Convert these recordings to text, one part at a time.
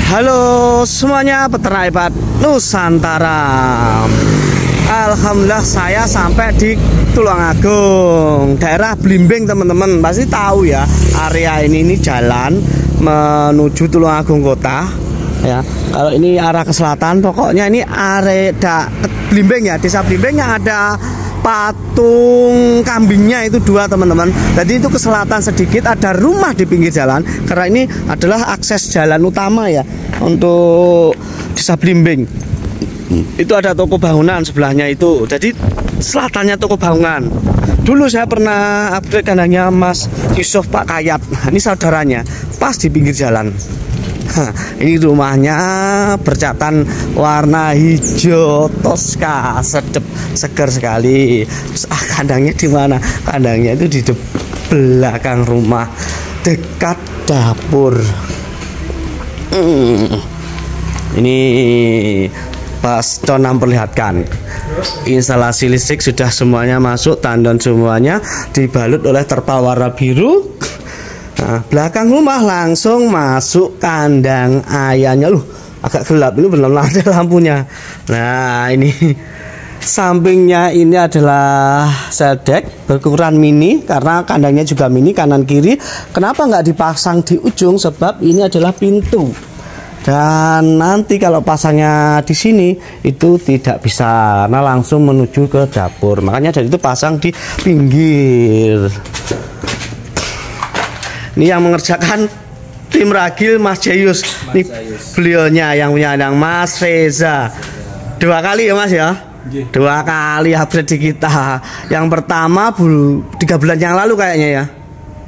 Halo semuanya peternak hebat Nusantara. Alhamdulillah saya sampai di Tulungagung, daerah Blimbing teman-teman. Pasti tahu ya area ini jalan menuju Tulungagung kota ya. Kalau ini arah ke selatan, pokoknya ini area Blimbing ya, desa Blimbing yang ada patung kambingnya itu dua teman-teman. Jadi itu ke selatan sedikit ada rumah di pinggir jalan, karena ini adalah akses jalan utama ya untuk desa Blimbing. Itu ada toko bangunan sebelahnya itu, jadi selatannya toko bangunan. Dulu saya pernah upgrade kandangnya Mas Yusuf Pak Kayat. Nah, ini saudaranya pas di pinggir jalan. Ini rumahnya bercatan warna hijau toska, sedep, segar sekali. Terus, kandangnya di mana? Kandangnya itu di belakang rumah, dekat dapur. Ini pas Conam perlihatkan instalasi listrik sudah semuanya masuk, tandon semuanya dibalut oleh terpal warna biru. Nah, belakang rumah langsung masuk kandang ayamnya. Agak gelap ini, belum ada lampunya. Nah, ini sampingnya ini adalah sedek berukuran mini, karena kandangnya juga mini kanan kiri. Kenapa nggak dipasang di ujung? Sebab ini adalah pintu. Dan nanti kalau pasangnya di sini itu tidak bisa, karena langsung menuju ke dapur. Makanya dari itu pasang di pinggir. Ini yang mengerjakan tim ragil Mas Jayus. Ini beliaunya yang punya kandang Mas Reza. 2 kali ya Mas ya? 2 kali upgrade di kita. Yang pertama 3 bulan yang lalu kayaknya ya.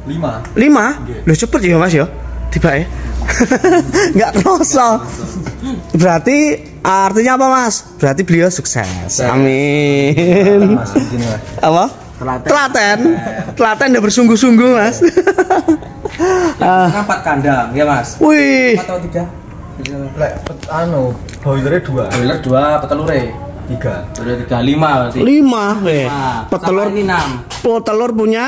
5? Loh cepet ya Mas ya? Tiba ya? Nggak kerasa. Berarti artinya apa Mas? Berarti beliau sukses. Amin. Apa? Telaten udah bersungguh-sungguh Mas. 4 kandang ya Mas. Wih. 4 atau 3? Boilernya 2. Boiler 2, petelure 3. Udah 3, 5 berarti. 5 petelur ini 6. Petelur punya,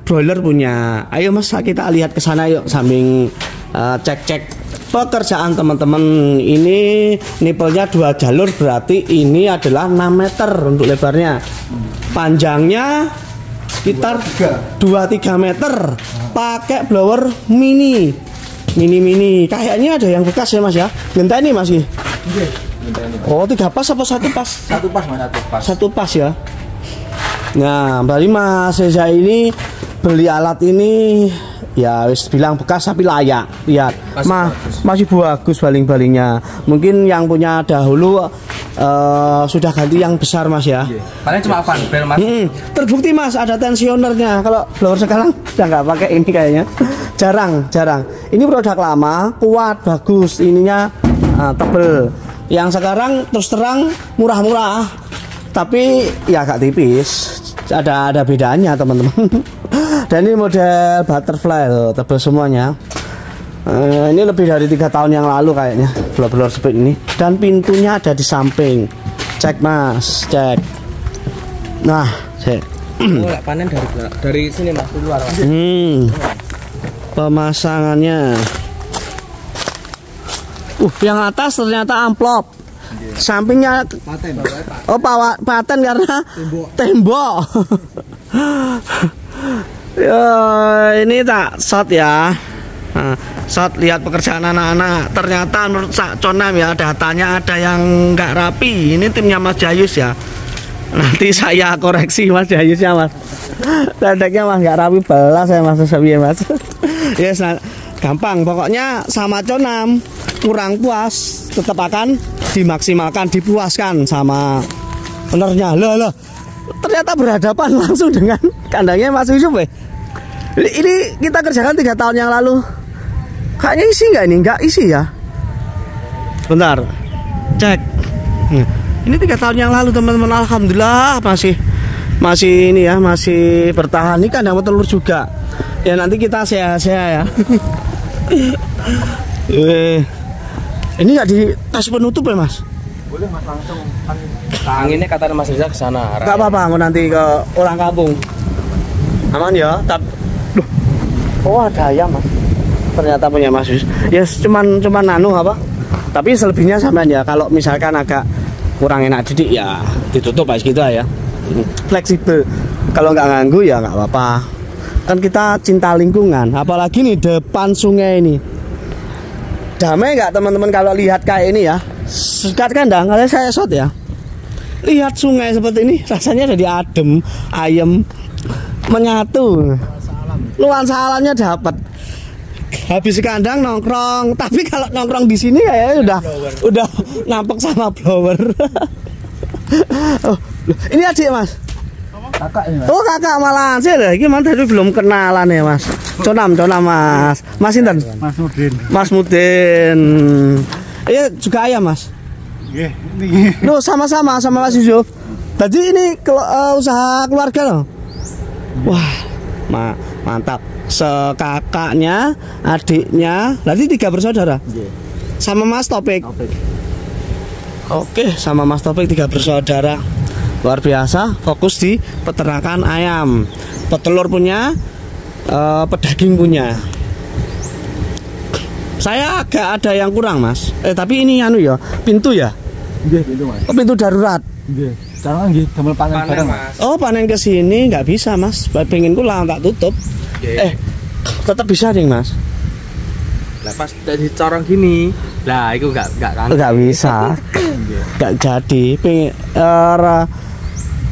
broiler punya. Ayo Mas kita lihat ke sana yuk, sambil cek-cek pekerjaan teman-teman. Ini nipelnya 2 jalur, berarti ini adalah 6 meter untuk lebarnya. Panjangnya sekitar 2-3 meter. Pakai blower mini. Kayaknya ada yang bekas ya Mas ya. Genteni masih. Oh, 3 pas apa 1 pas? 1 pas Mas, 1 pas. 1 pas ya. Nah, berarti Mas Reza ini beli alat ini ya wis bilang bekas tapi layak. Lihat, masih bagus baling-balingnya. Mungkin yang punya dahulu sudah ganti yang besar Mas ya. Paling cuma fan bel Mas. Terbukti Mas ada tensionernya. Kalau blower sekarang udah nggak pakai ini kayaknya. Jarang. Ini produk lama, kuat, bagus. Ininya tebel. Yang sekarang terus terang murah-murah, tapi ya agak tipis. Ada bedanya teman-teman. Dan ini model butterfly loh, tebel semuanya. Ini lebih dari 3 tahun yang lalu kayaknya blower speed ini. Dan pintunya ada di samping. Cek Mas, cek. Nah, cek. Nggak panen dari sini Mas, di luar Mas. Pemasangannya. Yang atas ternyata amplop. Sampingnya paten. Oh, paten karena tembok. Ya, ini tak shot ya. Nah, shot lihat pekerjaan anak-anak. Ternyata menurut Sak Conam ya, datanya ada yang nggak rapi. Ini timnya Mas Jayus ya. Nanti saya koreksi Mas Jayus ya Mas. Tandeknya Mas nggak rapi belas ya Mas. Mas. Yes, gampang. Pokoknya sama Conam kurang puas tetap akan dimaksimalkan, dipuaskan sama ownernya. Loh. Ternyata berhadapan langsung dengan kandangnya Mas Yusuf ya. Ini kita kerjakan 3 tahun yang lalu. Kayaknya isi nggak ini? Nggak isi ya. Bentar, cek. Ini 3 tahun yang lalu teman-teman. Alhamdulillah masih ini ya, masih bertahan. Ini kandang telur juga. Ya nanti kita seha-seha ya. Ini nggak dikasih penutup ya Mas? Boleh Mas, langsung Anginnya kata Mas Reza ke sana. Nggak apa-apa, mau nanti ke orang kampung. Aman ya. Oh ada ayam Mas. Ternyata punya Mas Yus. Ya cuman nanu apa? Tapi selebihnya sampean ya. Kalau misalkan agak kurang enak didik ya ditutup aja gitu ya. Fleksibel. Kalau nggak ganggu ya nggak apa-apa. Kan kita cinta lingkungan. Apalagi nih depan sungai ini. Damai nggak teman-teman kalau lihat kayak ini ya? Sekat kandang, kalau saya shot ya. Lihat sungai seperti ini, rasanya jadi adem, ayem, menyatu. Nuansa alamnya dapat. Habis kandang nongkrong, tapi kalau nongkrong di sini kayaknya udah nampak sama blower. Oh, ini adik Mas. Kakak ini Mas. Oh kakak malah sih deh, gimana tadi belum kenalan ya Mas. Conam Mas. Mas Inten. Mas Mudin. Iya juga ayam Mas. Nggih, Loh sama-sama sama Mas Yusuf. Tadi ini usaha keluarga loh. Wah, mantap. Sekakaknya, adiknya, berarti 3 bersaudara. Sama Mas Topik. Oke, sama Mas Topik 3 bersaudara. Luar biasa, fokus di peternakan ayam. Petelur punya, pedaging punya. Saya agak ada yang kurang Mas. Tapi ini anu ya, pintu ya. nggih pintu Mas. Oh, pintu darurat. Nggih. Sekarang nggih damel panen bareng Mas. Oh, panen ke sini nggak bisa Mas. Penginku lah tak tutup. Tetap bisa nih Mas. Lah pas dari corong gini, lah itu enggak kan. Nggak bisa. Nggak jadi.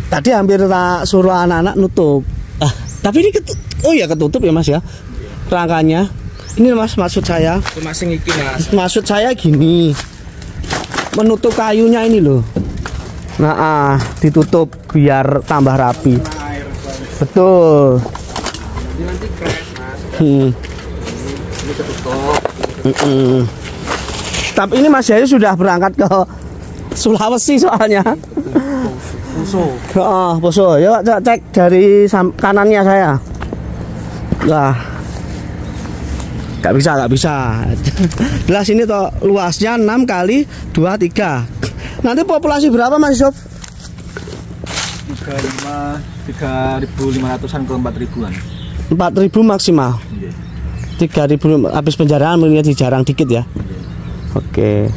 Tadi hampir tak suruh anak-anak nutup. Tapi ini ketutup ya Mas ya. Rangkanya. Ini Mas maksud saya. Masing iki Mas. Maksud saya gini. Menutup kayunya ini loh. Nah, ditutup biar tambah rapi. Betul. Ini nanti crash Mas. Ini ketutup. Tapi ini Mas Yayu sudah berangkat ke Sulawesi soalnya. Poso. Poso. Yuk cek dari kanannya saya. Nah. Gak bisa. Jelas ini toh luasnya 6 kali 2, 3. Nanti populasi berapa Mas Yusuf? 3.500-an ke 4.000-an. 4.000 maksimal. 3.000 habis penjaraan melihat dijarang dikit ya. Oke.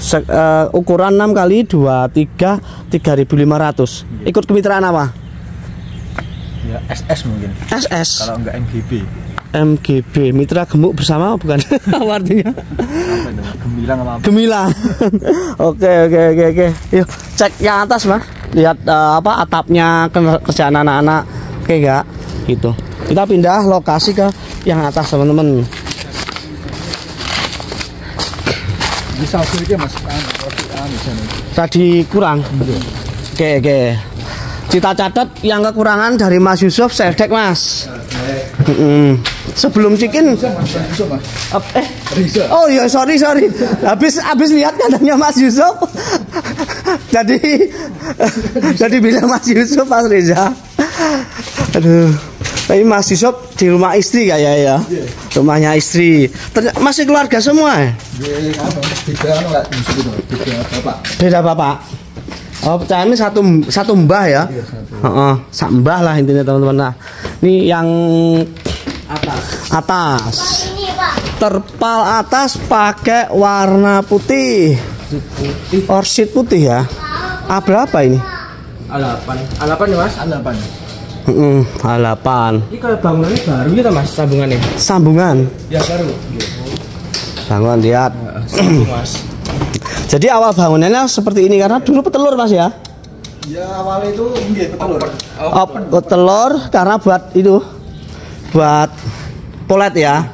Ukuran 6 kali 2, 3, 3.500. Ikut kemitraan apa? Ya SS mungkin. SS. Kalau enggak MGB. MGB, mitra gemuk bersama bukan? Apa artinya? Gemilang apa? Gemilang. Oke. Yuk cek yang atas Mas. Lihat atapnya, kerjaan anak-anak. Oke enggak? Gitu. Kita pindah lokasi ke yang atas teman-teman. Bisa sedikit Mas. Tadi kurang. Oke. Kita catat yang kekurangan dari Mas Yusuf sedek Mas. Sebelum chicken. Oh iya sorry. Habis lihat kandangnya Mas Yusuf. jadi bilang Mas Yusuf Mas Reza. Aduh. Tapi Mas Yusuf di rumah istri kayak ya. Rumahnya istri. Masih keluarga semua ya? Beda bapak. Oh, ini satu mbah ya. Sak mbah lah intinya teman-teman. Nah, ini yang atas. Terpal atas pakai warna putih. Orsid putih ya. Berapa ini? A8 ya Mas? A8. A8. Ini kalau bangunannya baru ya Mas, sambungannya. Sambungan. Ya baru. Bangun lihat. Sambung Mas. Jadi awal bangunannya seperti ini karena dulu petelur Mas ya. Ya awalnya itu nggih petelur. Petelur karena buat polet ya.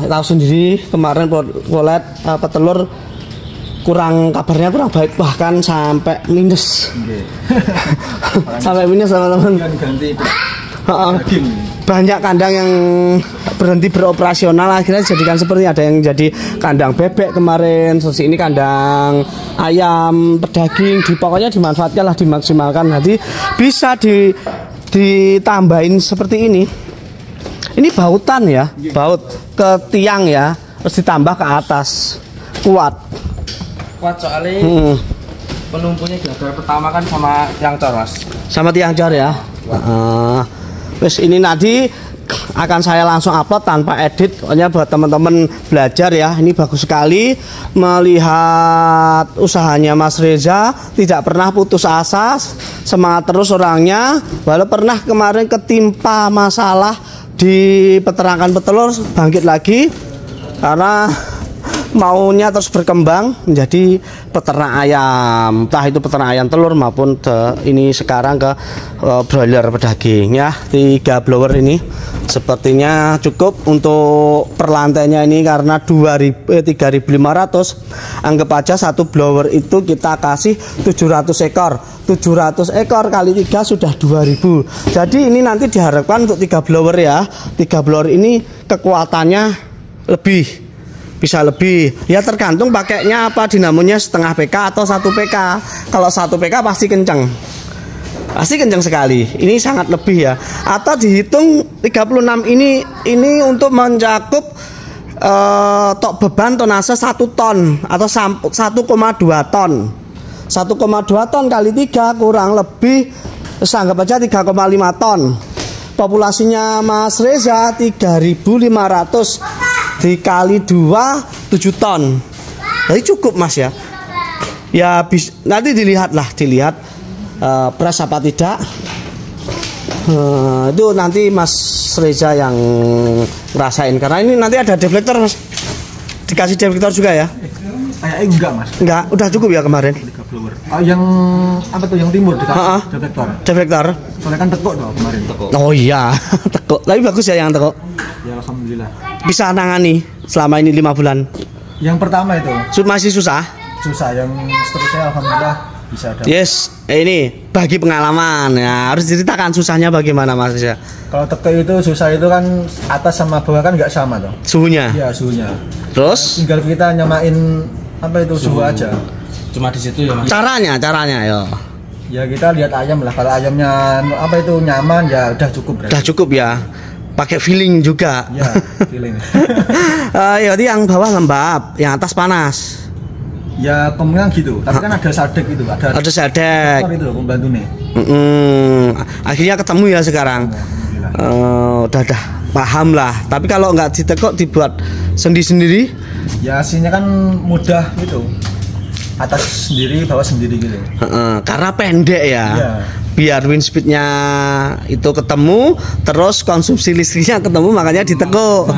Tahu sendiri kemarin polet petelur kabarnya kurang baik bahkan sampai minus. Sampai minus teman-teman. Banyak kandang yang berhenti beroperasional akhirnya dijadikan seperti ada yang jadi kandang bebek kemarin, terus ini kandang ayam pedaging, pokoknya dimanfaatkan lah, dimaksimalkan. Nanti bisa ditambahin seperti ini. Ini bautan ya, baut ke tiang ya, terus ditambah ke atas kuat soalnya penumpunya gagal pertama kan sama tiang cor Mas. Sama tiang cor ya. Terus ini nanti akan saya langsung upload tanpa edit. Pokoknya buat teman-teman belajar ya. Ini bagus sekali melihat usahanya Mas Reza, tidak pernah putus asa, semangat terus orangnya. Walau pernah kemarin ketimpa masalah di peternakan petelur, bangkit lagi karena maunya terus berkembang menjadi peternak ayam, entah itu peternak ayam telur maupun ini sekarang ke broiler pedaging ya. 3 blower ini sepertinya cukup untuk per lantainya ini karena 3.500. Anggap aja satu blower itu kita kasih 700 ekor. 700 ekor kali 3 sudah 2.000. Jadi ini nanti diharapkan untuk 3 blower ya. 3 blower ini kekuatannya lebih, bisa lebih ya, tergantung pakainya apa, dinamonya setengah PK atau 1 PK. Kalau 1 PK pasti kenceng, pasti kenceng sekali. Ini sangat lebih ya. Atau dihitung 36 ini untuk mencakup tok beban tonase 1 ton atau 1,2 ton. 1,2 ton kali 3 kurang lebih anggap aja 3,5 ton. Populasinya Mas Reza 3.500 dikali 2 7 ton. Jadi cukup Mas ya. Ya nanti dilihat beras apa tidak. Itu nanti Mas Reza yang ngerasain karena ini nanti ada deflektor Mas. Dikasih deflektor juga ya? Kayaknya enggak Mas. Enggak, udah cukup ya kemarin. Yang apa tuh yang timur dikasih deflektor. Deflektor. Soalnya kan tekuk tuh kemarin. Tekuk. Oh iya, tekuk. Tapi bagus ya yang tekuk. Ya alhamdulillah. Bisa nangani selama ini 5 bulan. Yang pertama itu masih susah. Susah, yang seterusnya alhamdulillah bisa ada. Yes, ini bagi pengalaman ya, harus diceritakan susahnya bagaimana Mas ya. Kalau tekuk itu susah itu kan atas sama bawah kan nggak sama tuh. Suhunya. Iya, suhunya. Terus tinggal kita nyamain apa itu suhu aja. Cuma di situ ya Mas. Caranya yo. Ya kita lihat ayam lah, kalau ayamnya apa itu nyaman ya udah cukup berarti. Udah cukup ya. Pakai feeling juga. Ya, feeling. Jadi yang bawah lembab, yang atas panas. Ya kemungkinan gitu, tapi kan ada sadek itu, ada sadek. Itu pembantu nih. Akhirnya ketemu ya sekarang. Udah paham lah. Tapi kalau nggak ditekuk dibuat sendiri. Ya hasilnya kan mudah gitu. Atas sendiri, bawah sendiri gitu. Karena pendek ya. Iya. Biar wind speednya itu ketemu, terus konsumsi listriknya ketemu, makanya ditekuk.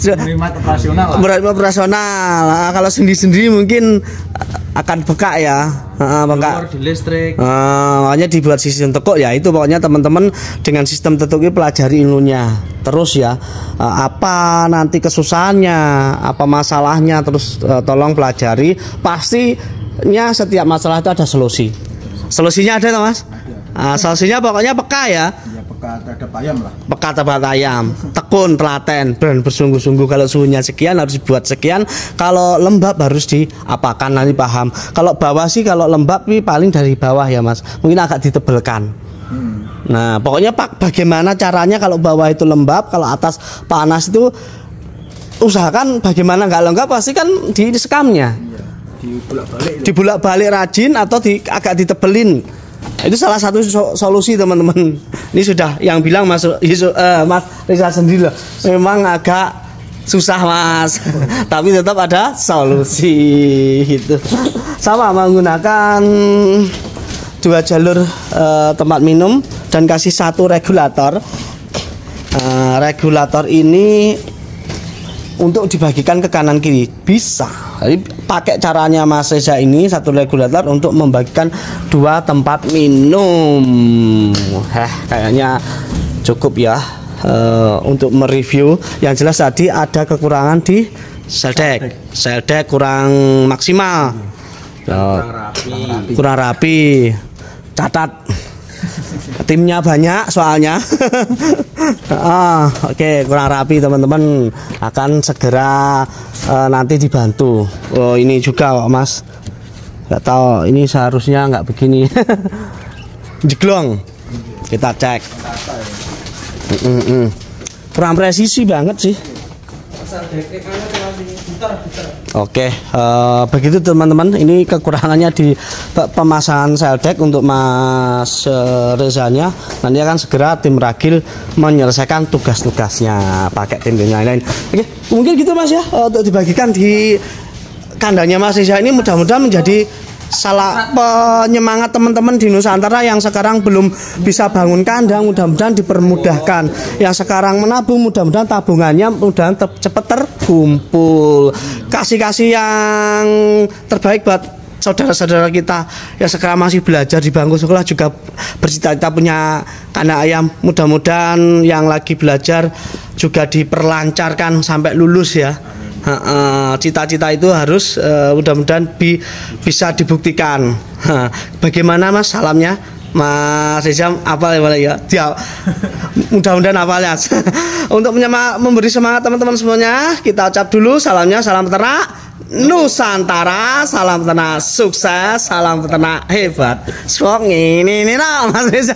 Hemat operasional. Operasional. Kalau sendiri mungkin akan bekak ya. Bekak di listrik. Makanya dibuat sistem tekuk ya. Itu pokoknya teman-teman dengan sistem tekuk ini pelajari ilmunya. Terus ya, apa nanti kesusahannya, apa masalahnya, terus tolong pelajari. Pastinya setiap masalah itu ada solusi. Solusinya ada, Mas? Solusinya pokoknya peka ya. Ya, peka terhadap ayam lah. Peka terhadap ayam, tekun, telaten, bersungguh-sungguh. Kalau suhunya sekian harus dibuat sekian. Kalau lembab harus diapakan, nanti paham. Kalau bawah sih, kalau lembab paling dari bawah ya Mas. Mungkin agak ditebelkan. Nah pokoknya bagaimana caranya kalau bawah itu lembab, kalau atas panas itu usahakan bagaimana nggak lembab, pasti kan di sekamnya. Dibulak-balik rajin atau agak ditebelin. Itu salah satu solusi teman-teman. Ini sudah yang bilang Mas Reza sendiri loh. Memang agak susah Mas, tapi tetap ada solusi gitu. Sama menggunakan 2 jalur tempat minum dan kasih 1 regulator. Regulator ini untuk dibagikan ke kanan kiri bisa. Jadi pakai caranya Mas Reza ini 1 regulator untuk membagikan 2 tempat minum. Kayaknya cukup ya untuk mereview. Yang jelas tadi ada kekurangan di seldek kurang maksimal, kurang rapi. Catat. Timnya banyak soalnya. Oke, kurang rapi teman-teman, akan segera nanti dibantu. Oh ini juga kok Mas, nggak tahu ini seharusnya nggak begini. Jeglong, kita cek. Kurang presisi banget sih. Oke, begitu teman-teman. Ini kekurangannya di pemasangan seldek untuk Mas Rezanya. Nanti akan segera tim Ragil menyelesaikan tugas-tugasnya pakai tim yang lain. Oke, mungkin gitu Mas ya, untuk dibagikan di kandangnya Mas Reza ini. Mudah-mudahan menjadi salah penyemangat teman-teman di Nusantara yang sekarang belum bisa bangun kandang. Mudah-mudahan dipermudahkan. Yang sekarang menabung, mudah-mudahan tabungannya mudah-mudahan cepat terkumpul. Kasih yang terbaik buat saudara-saudara kita yang sekarang masih belajar di bangku sekolah, juga bercita-cita punya kandang ayam. Mudah-mudahan yang lagi belajar juga diperlancarkan sampai lulus ya. Cita-cita itu harus mudah-mudahan bisa dibuktikan. Bagaimana Mas salamnya Mas Reza, apal ya? Mudah-mudahan apal ya. Untuk memberi semangat teman-teman semuanya, kita ucap dulu salamnya. Salam peternak Nusantara, salam peternak sukses, salam peternak hebat. Sok ini lah Mas Reza.